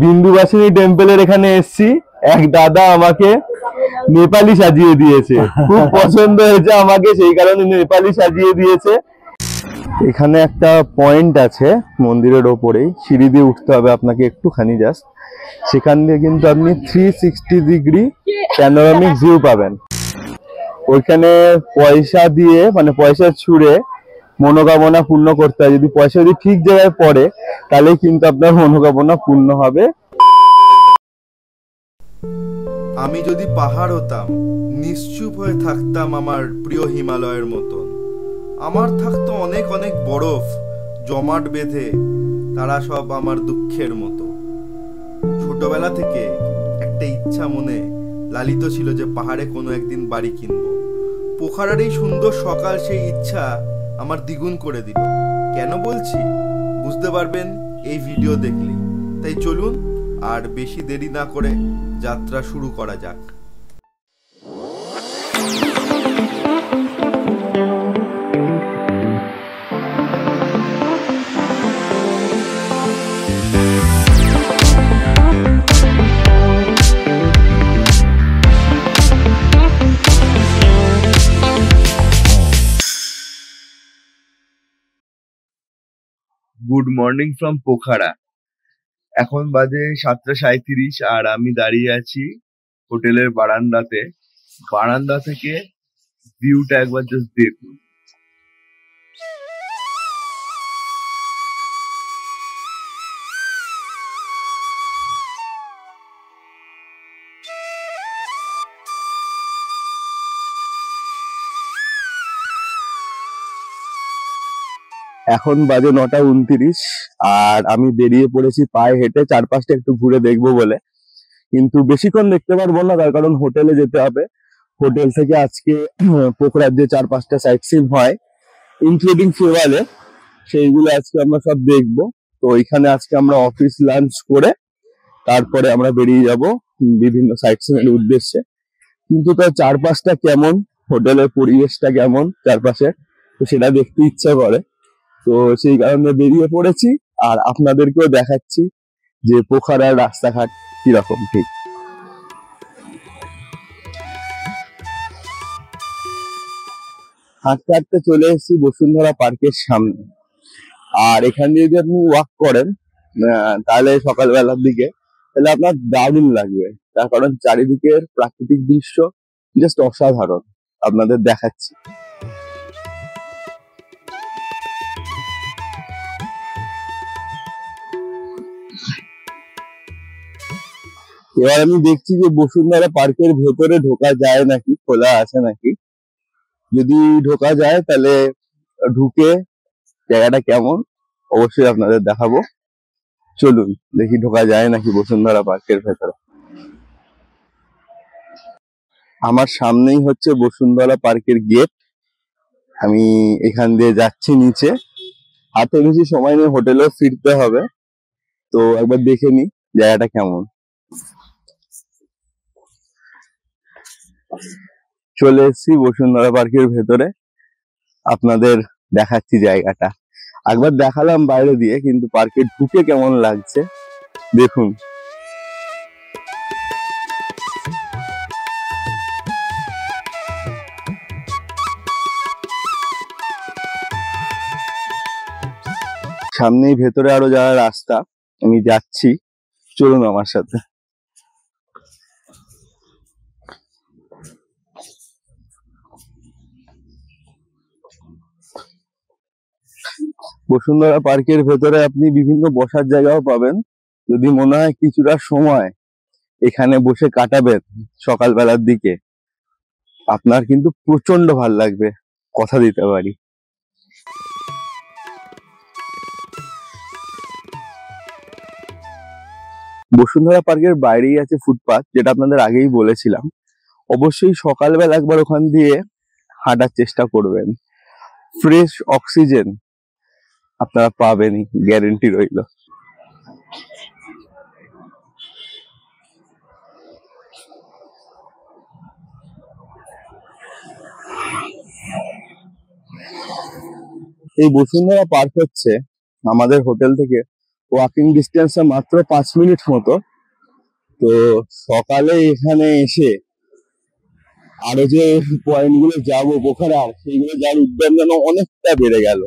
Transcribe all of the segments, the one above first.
বিন্দুবাসিনী টেম্পলের এখানে এসেছি, এক দাদা আমাকে নেপালি সাজিয়ে দিয়েছে, খুব পছন্দ হয়েছে আমাকে, সেই কারণে নেপালি সাজিয়ে দিয়েছে। এখানে একটা পয়েন্ট আছে মন্দিরের ওপরেই, সিঁড়ি দিয়ে উঠতে হবে আপনাকে একটুখানি জাস্ট, সেখান দিয়ে কিন্তু আপনি 360 ডিগ্রি প্যানোরামিক ভিউ পাবেন। ওইখানে পয়সা দিয়ে মানে পয়সা ছুঁড়ে মনোকামনা পূর্ণ করতে হয়, যদি পয়সা যদি ঠিক জায়গায় পড়ে তাহলে কিন্তু আপনার মনোকামনা পূর্ণ হবে। আমি যদি পাহাড় হতাম, নিশ্চুপ হয়ে থাকতাম আমার প্রিয় হিমালয়ের মতন। আমার থাকতো অনেক অনেক বরফ জমাট বেঁধে, তারা সব আমার দুঃখের মতো। ছোটবেলা থেকে একটা ইচ্ছা মনে লালিত ছিল যে পাহাড়ে কোনো একদিন বাড়ি কিনবো। পোখারার এই সুন্দর সকাল সেই ইচ্ছা আমার দ্বিগুণ করে দিল। কেন বলছি বুঝতে পারবেন এই ভিডিও দেখলেই। তাই চলুন আর বেশি দেরি না করে যাত্রা শুরু করা যাক। Good morning from Pokhara. এখন বাজে 7:37 আর আমি দাঁড়িয়ে আছি হোটেলের বারান্দাতে। বারান্দা থেকে ভিউটা একবার জাস্ট দেখুন। এখন বাজে 9:29 আর আমি বেরিয়ে পড়েছি পায়ে হেঁটে চারপাশটা একটু ঘুরে দেখবো বলে, কিন্তু বেশিক্ষণ দেখতে পারবো না, তার কারণ হোটেলে যেতে হবে। হোটেল থেকে আজকে পোখরার যে 4-5টা সাইট সিন হয় ইনক্লুডিং ফেভালে, সেইগুলো আজকে আমরা সব দেখবো। তো এখানে আজকে আমরা অফিস লাঞ্চ করে তারপরে আমরা বেরিয়ে যাব বিভিন্ন সাইট সিনের উদ্দেশ্যে। কিন্তু তার চারপাশটা কেমন, হোটেলের পরিবেশটা কেমন চারপাশে, তো সেটা দেখতে ইচ্ছা করে। তো সেই কারণে বেরিয়ে পড়েছি আর আপনাদেরকেও দেখাচ্ছি যে পোখারার রাস্তাঘাট কিরকম। ঠিক হাঁটতে হাঁটতে চলে এসেছি বসুন্ধরা পার্কের সামনে। আর এখান দিয়ে যদি আপনি ওয়াক করেন তাহলে সকালবেলার দিকে, তাহলে আপনার দারুণ লাগবে, তার কারণ চারিদিকের প্রাকৃতিক দৃশ্য জাস্ট অসাধারণ। আপনাদের দেখাচ্ছি। এবার আমি দেখছি যে বসুন্ধরা পার্কের ভেতরে ঢোকা যায় নাকি, খোলা আছে নাকি। যদি ঢোকা যায় তাহলে ঢুকে জায়গাটা কেমন অবশ্যই আপনাদের দেখাবো। চলুন দেখি ঢোকা যায় নাকি বসুন্ধরা পার্কের ভেতরে। আমার সামনেই হচ্ছে বসুন্ধরা পার্কের গেট। আমি এখান দিয়ে যাচ্ছি নিচে, হাতে বেশি সময় নেই, হোটেলেও ফিরতে হবে। তো একবার দেখে নি জায়গাটা কেমন। চলে এসেছি বসুন্ধরা পার্কের ভেতরে, আপনাদের দেখাচ্ছি জায়গাটা। একবার দেখালাম বাইরে দিয়ে, কিন্তু পার্কে ঢুকে কেমন লাগছে দেখুন। সামনেই ভেতরে আরো যাওয়ার রাস্তা, আমি যাচ্ছি, চলুন আমার সাথে। বসুন্ধরা পার্কের ভেতরে আপনি বিভিন্ন বসার জায়গাও পাবেন। যদি মনে হয় কিছুটা সময় এখানে বসে কাটাবেন সকালবেলার দিকে, আপনার কিন্তু প্রচন্ড ভাল লাগবে, কথা দিতে পারি। বসুন্ধরা পার্কের বাইরেই আছে ফুটপাথ, যেটা আপনাদের আগেই বলেছিলাম। অবশ্যই সকালবেলা একবার ওখান দিয়ে হাঁটার চেষ্টা করবেন, ফ্রেশ অক্সিজেন আপনারা পাবেনই, গ্যারেন্টি রইল। এই বসুন্ধরা পার্ক হচ্ছে আমাদের হোটেল থেকে ওয়াকিং ডিস্টেন্সে মাত্র 5 মিনিট মতো। তো সকালে এখানে এসে আরো যে পয়েন্ট গুলো যাবো পোখরার, সেইগুলো যার উদ্যান যেন অনেকটা বেড়ে গেল।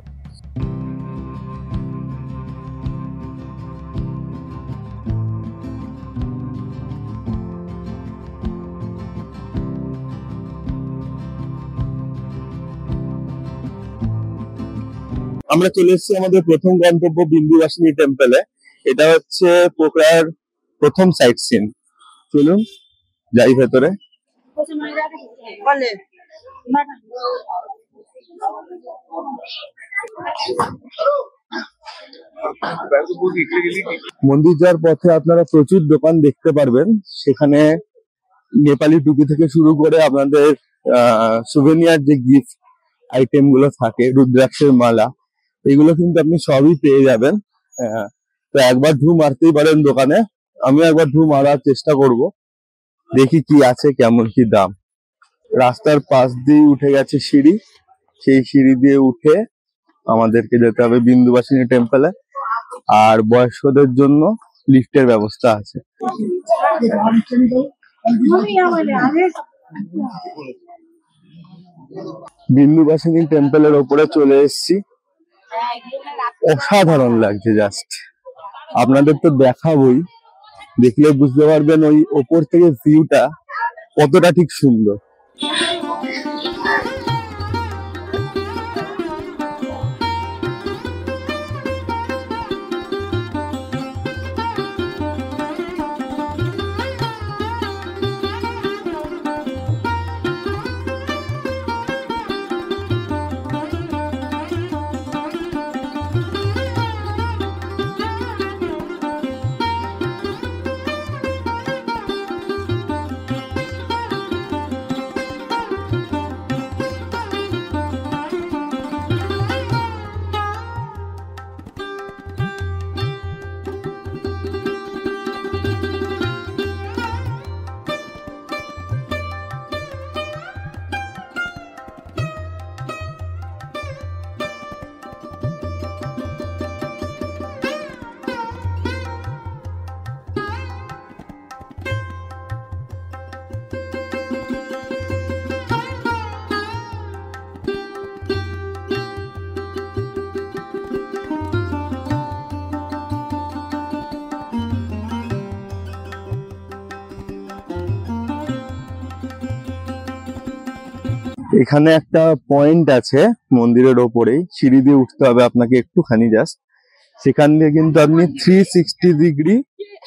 আমরা চলে এসেছি আমাদের প্রথম গন্তব্য বিন্দুবাসিনী টেম্পলে। এটা হচ্ছে পোখরার প্রথম সাইট সিন। চলুন যাই ভেতরে। মন্দির যাওয়ার পথে আপনারা প্রচুর দোকান দেখতে পারবেন। সেখানে নেপালি টুপি থেকে শুরু করে আপনাদের সুভেনিয়ার যে গিফট আইটেম গুলো থাকে, রুদ্রাক্ষের মালা, এগুলো কিন্তু আপনি সবই পেয়ে যাবেন। তো একবার ঢু মারতেই পারেন দোকানে। আমি একবার ঢু মারার চেষ্টা করব, দেখি কি আছে, কেমন কি দাম। রাস্তার পাশ দিয়ে উঠে গেছে সিঁড়ি, সেই সিঁড়ি দিয়ে উঠে আমাদেরকে যেতে হবে বিন্দুবাসিনী টেম্পলে। আর বয়স্কদের জন্য লিফটের ব্যবস্থা আছে। বিন্দুবাসিনী টেম্পলের ওপরে চলে এসেছি। অসাধারণ লাগছে, জাস্ট আপনাদের তো দেখাবোই, দেখলে বুঝতে পারবেন ওই ওপর থেকে ভিউটা কতটা ঠিক সুন্দর। এখানে একটা পয়েন্ট আছে মন্দিরের ওপরেই, সিঁড়ি দিয়ে উঠতে হবে আপনাকে একটুখানি জাস্ট। সেখান দিয়ে কিন্তু আপনি 360 ডিগ্রি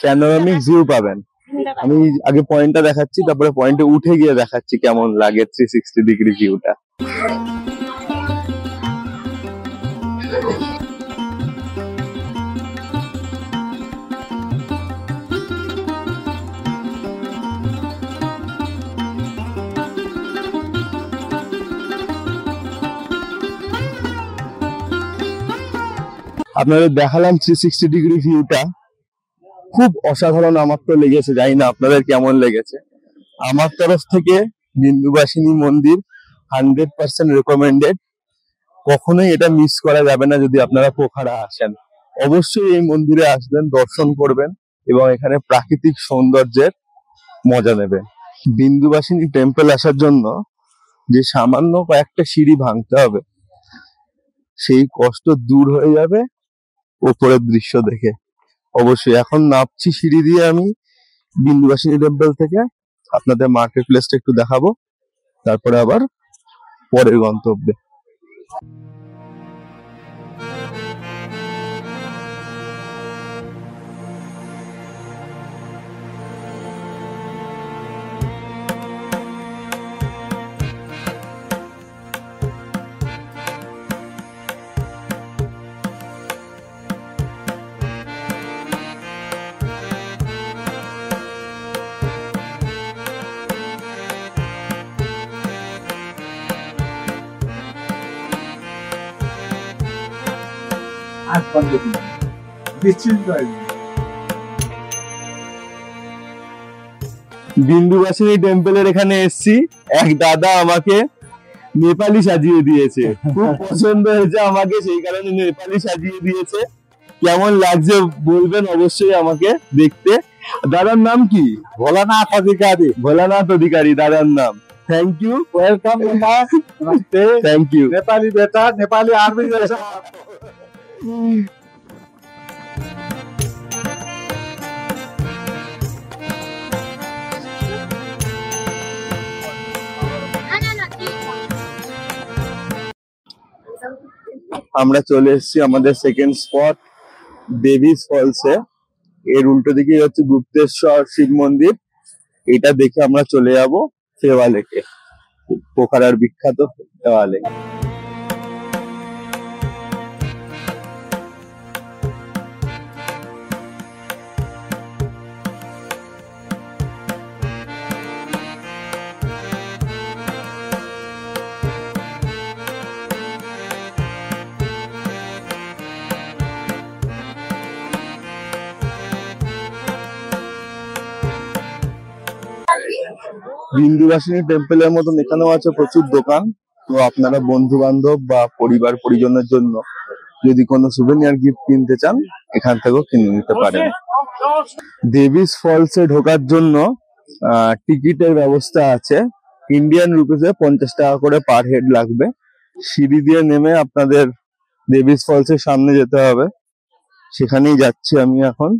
প্যানোরামিক ভিউ পাবেন। আমি আগে পয়েন্টটা দেখাচ্ছি, তারপরে পয়েন্টে উঠে গিয়ে দেখাচ্ছি কেমন লাগে 360 ডিগ্রি ভিউটা। আপনাদের দেখালাম 360 ডিগ্রি ভিউটা, খুব অসাধারণ আমার তো লেগেছে। জানি না আপনাদের কেমন লেগেছে। আমার তরফ থেকে বিন্দুবাসিনী মন্দির 100% রেকমেন্ডেড। কখনোই এটা মিস করা যাবে না। যদি আপনারা পোখরা আসেন, অবশ্যই এই মন্দিরে আসবেন, দর্শন করবেন এবং এখানে প্রাকৃতিক সৌন্দর্যের মজা নেবেন। বিন্দুবাসিনী টেম্পল আসার জন্য যে সামান্য কয়েকটা সিঁড়ি ভাঙতে হবে, সেই কষ্ট দূর হয়ে যাবে উপরের দৃশ্য দেখে। অবশ্যই এখন নামছি সিঁড়ি দিয়ে আমি বিন্দুবাসিনী টেম্পল থেকে। আপনাদের মার্কেট প্লেসটা একটু দেখাবো, তারপরে আবার পরের গন্তব্যে। বিন্দুবাসিনী টেম্পলের এখানে এসছি, এক দাদা আমাকে নেপালি সাজিয়ে দিয়েছে। খুব পছন্দ হয়েছে আমাকে, সেই কারণে নেপালি সাজিয়ে দিয়েছে। কেমন লাগছে বলবেন অবশ্যই আমাকে দেখতে। দাদার নাম কি? भोलानाथ अधिकारी। ভোলানাথ অধিকারী দাদার নাম। থ্যাংক ইউ, वेलकम बेटा, नमस्ते। Thank you. नेपाली बेटा, नेपाली आर्मी जैसा। আমরা চলে এসেছি আমাদের সেকেন্ড স্পট দেবীস ফলসে। এর উল্টো দিকে হচ্ছে গুপ্তেশ্বর শিব মন্দির। এটা দেখে আমরা চলে যাব ফেওয়া লেকে, পোখারার বিখ্যাত ফেওয়া লেক। বিন্দুবাসিনী টেম্পলের মতন এখানেও আছে প্রচুর দোকান। তো আপনারা বন্ধু বান্ধব বা পরিবার পরিজনের জন্য যদি কোনো সুভেনিয়ার গিফট কিনতে চান, এখান থেকেও কিনে নিতে পারেন। দেবীস ফলসে ঢোকার জন্য টিকিটের ব্যবস্থা আছে। ইন্ডিয়ান রুপিসে 50 টাকা করে পার হেড লাগবে। সিঁড়ি দিয়ে নেমে আপনাদের দেবীস ফলসের সামনে যেতে হবে। সেখানেই যাচ্ছি আমি এখন।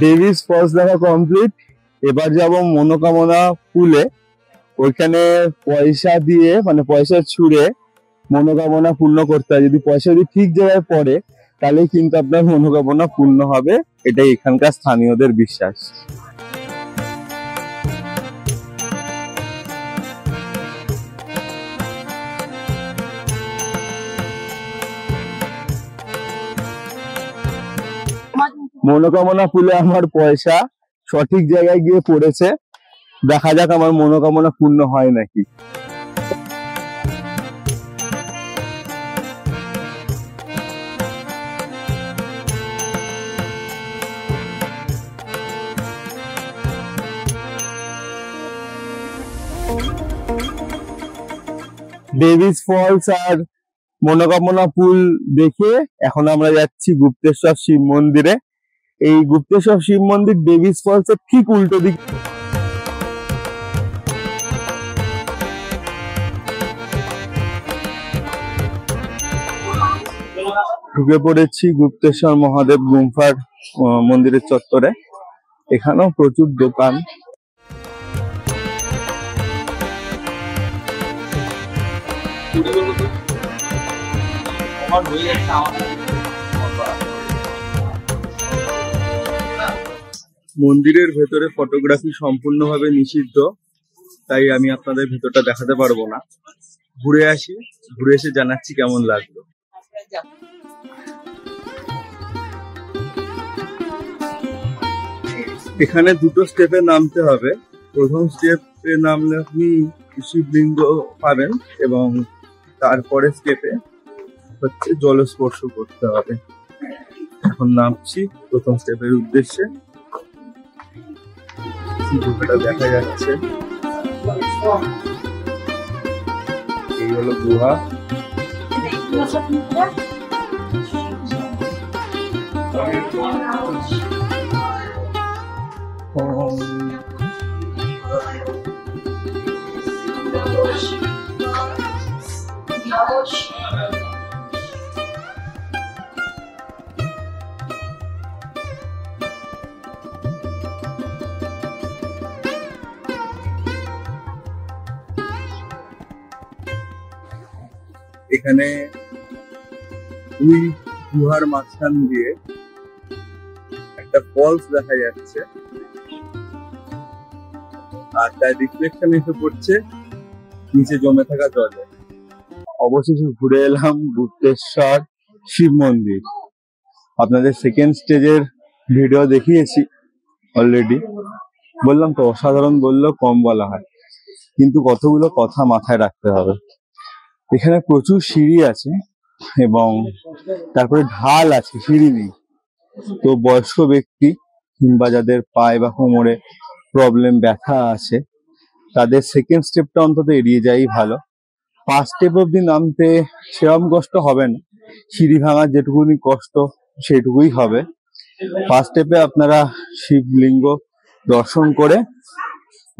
দেবীস ফলস দেখা কমপ্লিট। এবার যাব মনোকামনা পুলে। ওইখানে পয়সা দিয়ে মানে পয়সা ছুঁড়ে মনোকামনা পূর্ণ করতে হয়। যদি পয়সা যদি ঠিক জায়গায় পড়ে তাহলে কিন্তু আপনার মনোকামনা পূর্ণ হবে, এটাই এখানকার স্থানীয়দের বিশ্বাস। মনোকামনা পুলে আমার পয়সা সঠিক জায়গায় গিয়ে পড়েছে। দেখা যাক আমার মনোকামনা পূর্ণ হয় নাকি। দেবীস ফলস আর মনোকামনা পুল দেখে এখন আমরা যাচ্ছি গুপ্তেশ্বর শিব মন্দিরে। এই গুপ্তেশ্বর শিব মন্দির দেবীস ফলস এর ঠিক উল্টো দিকে। ঢুকে পড়েছি গুপ্তেশ্বর মহাদেব গুম্ফার মন্দিরের চত্বরে। এখানেও প্রচুর দোকান। মন্দিরের ভেতরে ফটোগ্রাফি সম্পূর্ণভাবে নিষিদ্ধ, তাই আমি আপনাদের ভেতরটা দেখাতে পারবো না। ঘুরে আসি, ঘুরে এসে জানাচ্ছি কেমন লাগলো। এখানে দুটো স্টেপে নামতে হবে। প্রথম স্টেপে নামলে আপনি শিবলিঙ্গ পাবেন এবং তারপরে স্টেপে হচ্ছে জলস্পর্শ করতে হবে। এখন নামছি প্রথম স্টেপের উদ্দেশ্যে। গুহাটা দেখা যাচ্ছে, এই হলো গুহা। এখানে দুই গুহার মাঝখান দিয়ে একটা ফলস দেখা যাচ্ছে, আর তার রিফ্লেকশন এসে পড়ছে নিচে জমে থাকা জলে। অবশেষে ঘুরে এলাম গুপ্তেশ্বর শিব মন্দির। আপনাদের সেকেন্ড স্টেজের ভিডিও দেখিয়েছি অলরেডি। বললাম তো, অসাধারণ বললেও কম বলা হয়, কিন্তু কতগুলো কথা মাথায় রাখতে হবে। এখানে প্রচুর সিঁড়ি আছে এবং তারপরে ঢাল আছে, সিঁড়ি নেই। তো বয়স্ক ব্যক্তি কিংবা যাদের পায়ে বা কোমরে প্রবলেম, ব্যথা আছে, তাদের সেকেন্ড স্টেপটা অন্তত এড়িয়ে যাওয়াই ভালো। ফার্স্ট স্টেপ অব্দি নামতে সেরকম কষ্ট হবে না, সিঁড়ি ভাঙার যেটুকুনি কষ্ট সেটুকুই হবে। ফার্স্ট স্টেপে আপনারা শিবলিঙ্গ দর্শন করে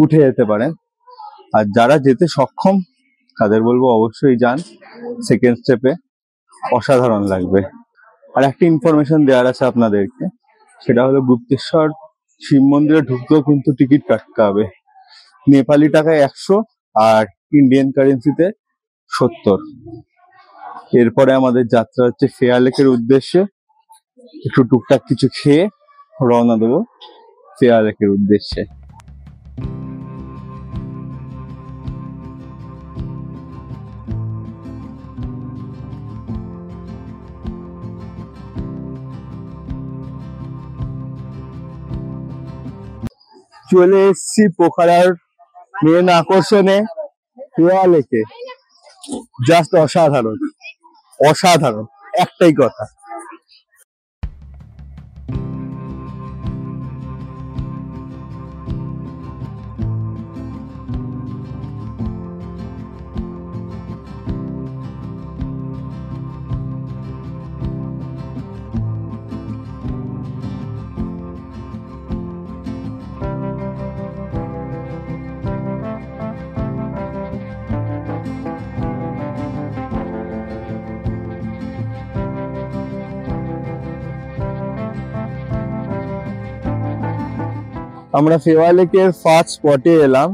উঠে যেতে পারেন, আর যারা যেতে সক্ষম তাদের বলবো অবশ্যই যান। সেকেন্ড স্টেপে অসাধারণ লাগবে। আর একটা ইনফরমেশন দেওয়ার আছে আপনাদেরকে, সেটা হলো গুপ্তেশ্বর শিব মন্দিরে ঢুকতেও কিন্তু টিকিট কাটতে হবে। নেপালি টাকায় 100 আর ইন্ডিয়ান কারেন্সিতে 70। এরপরে আমাদের যাত্রা হচ্ছে ফেয়ার লেকের উদ্দেশ্যে। একটু টুকটাক কিছু খেয়ে রওনা দেবো ফেয়ার লেকের উদ্দেশ্যে। চলে এসছি পোখারার মেন আকর্ষণে, ফেয়ার লেকে। জাস্ট অসাধারণ, অসাধারণ, একটাই কথা। আমরা ফেয়ার লেকের ফার্স্ট স্পটে এলাম।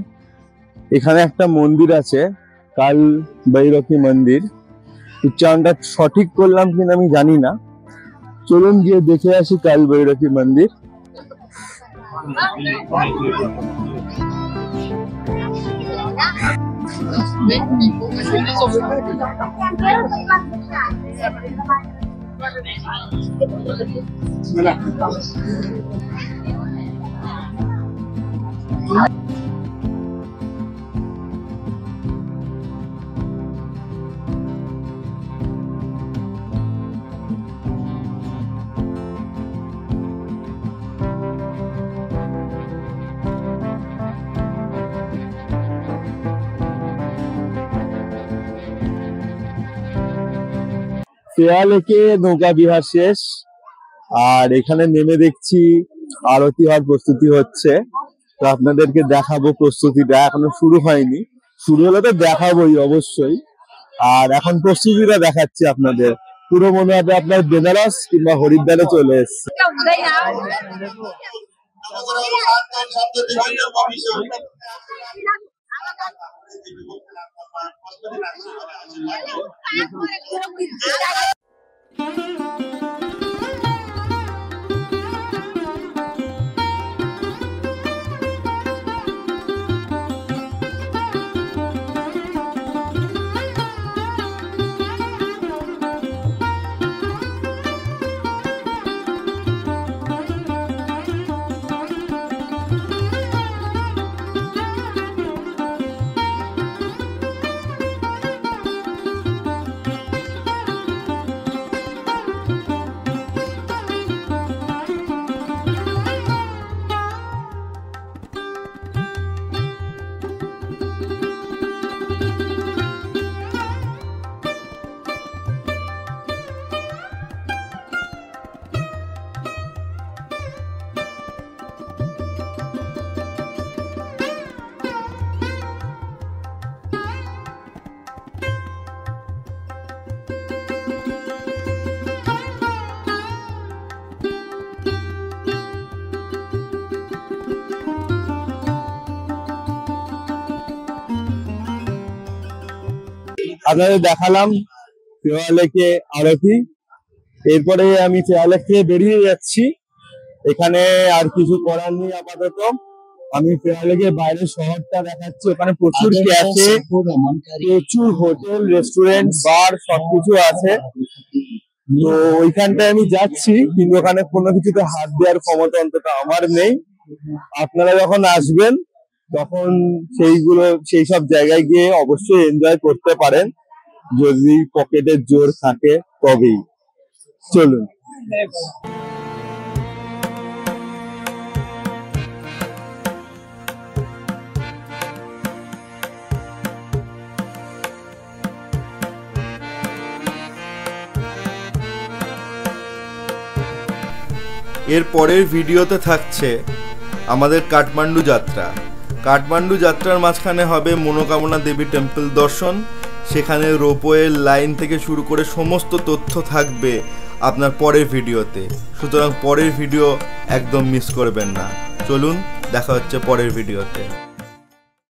এখানে একটা মন্দির আছে, কাল ভৈরবী মন্দির। উচ্চারণটা সঠিক করলাম কিনা আমি জানি না, চলুন গিয়ে দেখে আসি কাল ভৈরবী মন্দির। ফেয়ার লেকে নৌকা বিহার শেষ, আর এখানে নেমে দেখছি আরতি হওয়ার প্রস্তুতি হচ্ছে। তো আপনাদেরকে দেখাবো, প্রস্তুতিটা এখনো শুরু হয়নি, শুরু হলে তো দেখাবোই অবশ্যই। আর এখন প্রস্তুতিটা দেখাচ্ছি আপনাদের। পুরো মনে হবে আপনার বেনারস কিংবা হরিদ্বারে চলে এসছে। আপনাদের দেখালাম ফেয়ার লেকে আরতি। এরপরে আমি ফেয়ার লেক থেকে বেরিয়ে যাচ্ছি, এখানে আর কিছু করার নেই আপাতত। আমি ফেয়ার লেকের বাইরের শহরটা দেখাচ্ছি। ওখানে প্রচুর ক্যাফে, প্রচুর হোটেল, রেস্টুরেন্ট, বার সবকিছু আছে। তো ওইখানটায় আমি যাচ্ছি, কিন্তু ওখানে কোনো কিছুতে হাত দেওয়ার ক্ষমতা অন্তত আমার নেই। আপনারা যখন আসবেন তখন সেই সব জায়গায় গিয়ে অবশ্যই এনজয় করতে পারেন। যদি পকেটের জোর থাকে তবেই। চলুন। এর পরের ভিডিওতে থাকছে আমাদের কাঠমান্ডু যাত্রা। কাঠমান্ডু যাত্রার মাঝখানে হবে মনোকামনা দেবী টেম্পল দর্শন। সেখানে রোপওয়ের লাইন থেকে শুরু করে সমস্ত তথ্য থাকবে আপনার পরের ভিডিওতে, সুতরাং পরের ভিডিও একদম মিস করবেন না। চলুন, দেখা হচ্ছে পরের ভিডিওতে।